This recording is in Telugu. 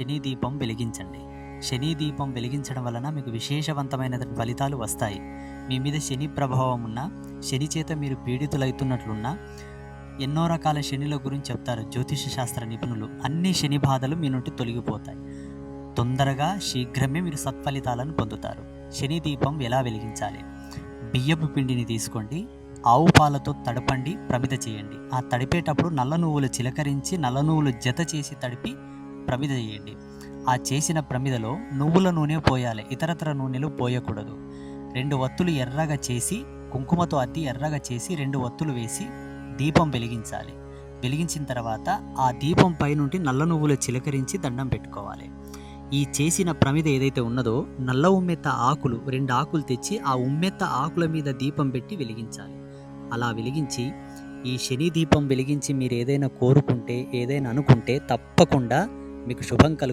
శని దీపం వెలిగించండి. శని దీపం వెలిగించడం వలన మీకు విశేషవంతమైన ఫలితాలు వస్తాయి. మీ మీద శని ప్రభావం ఉన్నా, శని చేత మీరు పీడితులవుతున్నట్లున్నా, ఎన్నో రకాల శనిల గురించి చెప్తారు జ్యోతిష శాస్త్ర నిపుణులు. అన్ని శని బాధలు మీ నుండి తొలగిపోతాయి. తొందరగా శీఘ్రమే మీరు సత్ఫలితాలను పొందుతారు. శని దీపం ఎలా వెలిగించాలి? బియ్యపు పిండిని తీసుకోండి, ఆవు పాలతో తడపండి, ప్రమిద చేయండి. ఆ తడిపేటప్పుడు నల్ల నువ్వులు చిలకరించి నల్ల నువ్వులు జత చేసి తడిపి ప్రమిద చేయండి. ఆ చేసిన ప్రమిదలో నువ్వుల నూనె పోయాలి, ఇతరతర నూనెలు పోయకూడదు. 2 వత్తులు ఎర్రగా చేసి, కుంకుమతో అద్ది ఎర్రగా చేసి 2 వత్తులు వేసి దీపం వెలిగించాలి. వెలిగించిన తర్వాత ఆ దీపం పై నుండి నల్ల నువ్వులు చిలకరించి దండం పెట్టుకోవాలి. ఈ చేసిన ప్రమిద ఏదైతే ఉన్నదో నల్ల ఉమ్మెత్త ఆకులు 2 ఆకులు తెచ్చి ఆ ఉమ్మెత్త ఆకుల మీద దీపం పెట్టి వెలిగించాలి. అలా వెలిగించి ఈ శని దీపం వెలిగించి మీరు ఏదైనా కోరుకుంటే, ఏదైనా అనుకుంటే తప్పకుండా మీకు శుభం కలుగు